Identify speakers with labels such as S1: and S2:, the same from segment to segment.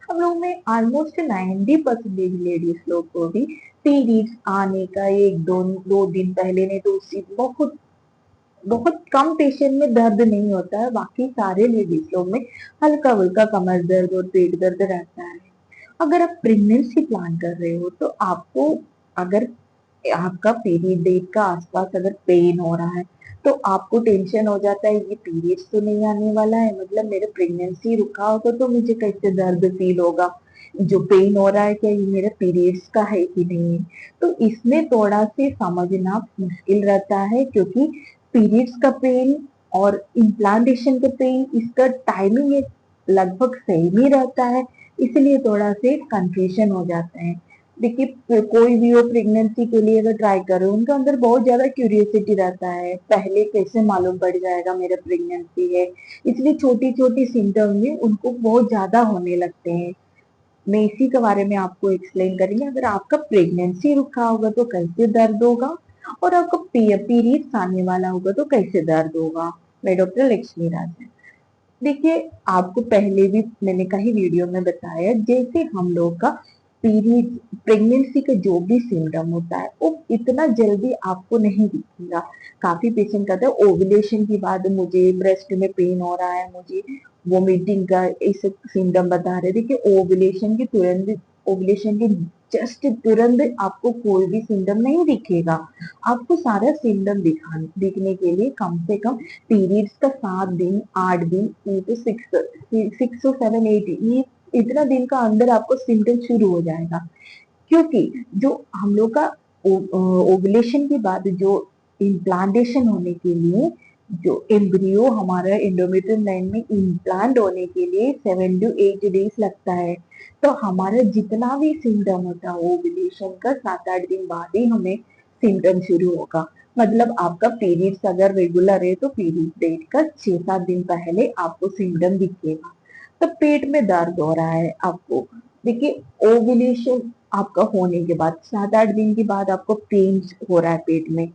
S1: हम लोग में ऑलमोस्ट 90% लेडीज लोग को भी पीरियड्स आने का एक दो दो दिन पहले, नहीं तो उसी बहुत बहुत कम पेशेंट में दर्द नहीं होता है, बाकी सारे लेडीज लोग में हल्का हल्का कमर दर्द और पेट दर्द रहता है। अगर आप प्रेगनेंसी प्लान कर रहे हो तो आपको, अगर आपका पीरियड डेट का आसपास अगर पेन हो रहा है तो आपको टेंशन हो जाता है, ये पीरियड्स तो नहीं आने वाला है, मतलब मेरे प्रेगनेंसी रुका होगा तो मुझे कैसे दर्द फील होगा, जो पेन हो रहा है क्या ये मेरे पीरियड्स का है कि नहीं। तो इसमें थोड़ा से समझना मुश्किल रहता है, क्योंकि पीरियड्स का पेन और इम्प्लांटेशन का पेन, इसका टाइमिंग एक लगभग सेम ही रहता है, इसलिए थोड़ा से कंफ्यूजन हो जाता है। देखिए कोई भी हो प्रेगनेंसी के लिए अगर ट्राई करे, उनके अंदर बहुत ज्यादा क्यूरियोसिटी रहता है, पहले कैसे मालूम पड़ जाएगा मेरा प्रेगनेंसी है, इसलिए छोटी छोटी सिम्टम में उनको बहुत ज्यादा होने लगते हैं। मैं इसी के बारे में आपको एक्सप्लेन करेंगे, अगर आपका प्रेगनेंसी रुका होगा तो कैसे दर्द होगा, और आपका पीरियड्स आने वाला होगा तो कैसे दर्द होगा। मैं डॉक्टर लक्ष्मी राज। देखिए आपको पहले भी मैंने कहीं वीडियो में बताया, जैसे हम लोग का पीरियड प्रेगनेंसी का जो भी सिम्टम होता है वो इतना जल्दी आपको नहीं दिखेगा। काफी पेशेंट कहते हैं ओवुलेशन के बाद मुझे ब्रेस्ट में पेन हो रहा है, मुझे वोमिटिंग का ऐसे सिम्टम बता रहे। देखिए ओवुलेशन के जस्ट तुरंत आपको कोई भी सिम्टम नहीं दिखेगा, आपको सारा सिम्टम दिखने के लिए कम से कम पीरियड्स का 7 दिन 8 दिन, ये तो 6 6 और 7 8, ये इतना दिन का अंदर आपको सिम्टम शुरू हो जाएगा। क्योंकि जो हम लोग का ओवुलेशन के बाद जो इम्प्लांटेशन होने के लिए, जो एम्ब्रियो हमारा एंडोमेट्रियम लाइन में इम्प्लांट होने के लिए 7 to 8 डेज लगता है। तो हमारा जितना भी सिम्टम होता है ओवुलेशन का 7 8 दिन बाद ही हमें सिम्टम शुरू होगा। मतलब आपका पीरियड्स अगर रेगुलर है तो पीरियड डेट का 6 7 दिन पहले आपको सिम्टम दिखेगा। तो पेट में दर्द हो रहा है आपको, देखिए ओवुलेशन आपका होने के बाद 7 8 दिन के बाद आपको पेन हो रहा है पेट में,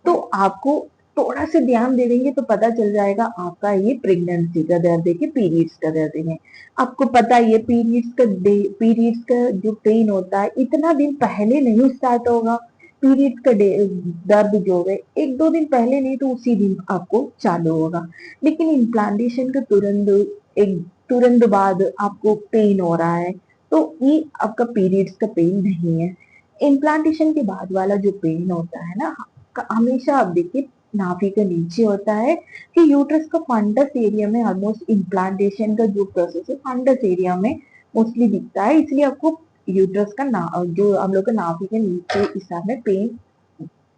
S1: तो आपको थोड़ा सा ध्यान दे देंगे तो पता चल जाएगा आपका ये प्रेगनेंसी का दर्द है कि पीरियड्स का दर्द है। आपको पता है ये पीरियड्स का जो पेन होता है इतना दिन पहले नहीं स्टार्ट होगा, पीरियड्स का दर्द जो है एक दो दिन पहले नहीं तो उसी दिन आपको चालू होगा। लेकिन इम्प्लांटेशन का तुरंत बाद आपको पेन हो रहा है तो ये आपका पीरियड्स का पेन नहीं है। इम्प्लांटेशन के बाद वाला जो पेन होता है ना, हमेशा आप देखिए नाभि के नीचे होता है, कि यूट्रस का फंडस एरिया में ऑलमोस्ट इम्प्लांटेशन का जो प्रोसेस है फंडस एरिया में मोस्टली दिखता है, इसलिए आपको यूट्रस का जो हम लोग का नाभि के नीचे हिस्सा में पेन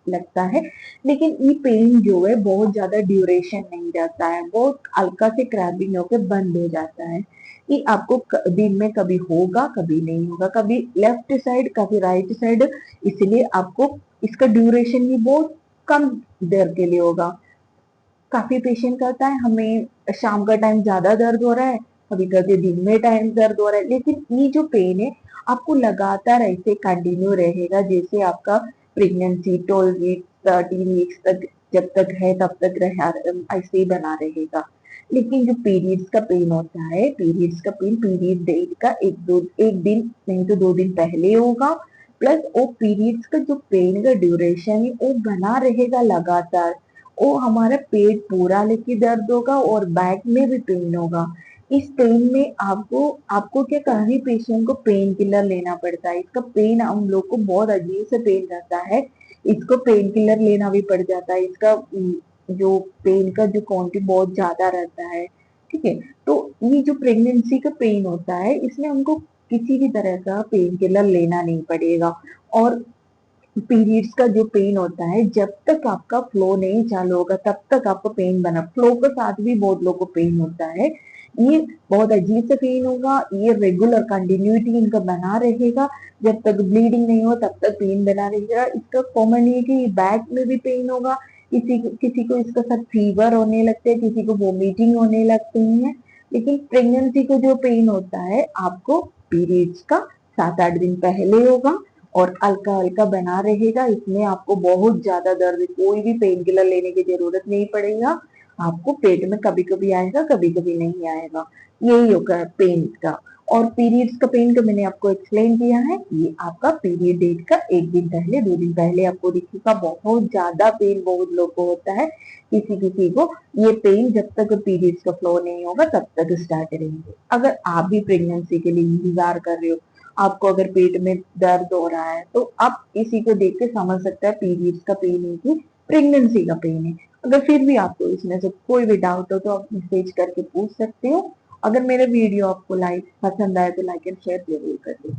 S1: लगता है। लेकिन ये पेन जो है बहुत ज्यादा ड्यूरेशन नहीं रहता है, बहुत हल्का से क्रैम्पिंग होकर बंद हो जाता है। ये आपको दिन में कभी होगा कभी नहीं होगा, कभी लेफ्ट साइड कभी राइट साइड, इसलिए आपको इसका ड्यूरेशन भी बहुत कम देर के लिए होगा। काफी पेशेंट कहता है हमें शाम का टाइम ज्यादा दर्द हो रहा है, कभी कभी दिन में टाइम दर्द हो रहा है, लेकिन ये जो पेन है आपको लगातार ऐसे कंटिन्यू रहेगा, जैसे आपका प्रेगनेंसी 12 वीक 13 वीक्स तक जब तक है तब तक ऐसे ही बना रहेगा। लेकिन जो पीरियड्स का पेन होता है, पीरियड्स का पेन पीरियड डेट का एक दिन नहीं तो 2 दिन पहले होगा, प्लस वो पीरियड्स का जो पेन का ड्यूरेशन है वो बना रहेगा लगातार। वो हमारा पेट पूरा लेके दर्द होगा और बैक में भी पेन होगा। इस पेन में आपको आपको क्या काफी पेशेंट को पेन किलर लेना पड़ता है, इसका पेन हम लोग को बहुत अजीब से पेन रहता है, इसको पेन किलर लेना भी पड़ जाता है, इसका जो पेन का जो क्वांटिटी बहुत ज्यादा रहता है। ठीक है, तो ये जो प्रेगनेंसी का पेन होता है इसमें हमको किसी भी तरह का पेन किलर लेना नहीं पड़ेगा। और पीरियड्स का जो पेन होता है जब तक आपका फ्लो नहीं चालू होगा तब तक आपको पेन बना, फ्लो के साथ भी बहुत लोगों को पेन होता है। ये बहुत अजीब से पेन होगा, ये रेगुलर कंटिन्यूटी इनका बना रहेगा, जब तक ब्लीडिंग नहीं हो तब तक पेन बना रहेगा। इसका कॉमन ये कि बैक में भी पेन होगा, किसी को इसका साथ फीवर होने लगते हैं, किसी को वोमिटिंग होने लगती है। लेकिन प्रेगनेंसी को जो पेन होता है आपको पीरियड्स का 7 8 दिन पहले होगा और हल्का हल्का बना रहेगा, इसमें आपको बहुत ज्यादा दर्द, कोई भी पेन किलर लेने की जरूरत नहीं पड़ेगा। आपको पेट में कभी कभी आएगा कभी कभी नहीं आएगा। यही होगा पेन का। और पीरियड्स का पेन का मैंने आपको एक्सप्लेन किया है। ये आपका पीरियड डेट का एक दिन पहले 2 दिन पहले आपको दिखेगा। बहुत ज्यादा पेन बहुत लोग को होता है, किसी किसी को ये पेन जब तक पीरियड्स का फ्लो नहीं होगा तब तक स्टार्ट रहेंगे। अगर आप भी प्रेगनेंसी के लिए इंतजार कर रहे हो, आपको अगर पेट में दर्द हो रहा है, तो आप इसी को देख के समझ सकते हैं पीरियड्स का पेन है कि प्रेगनेंसी का पेन है। अगर फिर भी आपको इसमें से कोई भी डाउट हो तो आप मैसेज करके पूछ सकते हो। अगर मेरा वीडियो आपको लाइक पसंद आए तो लाइक एंड शेयर जरूर कर दो।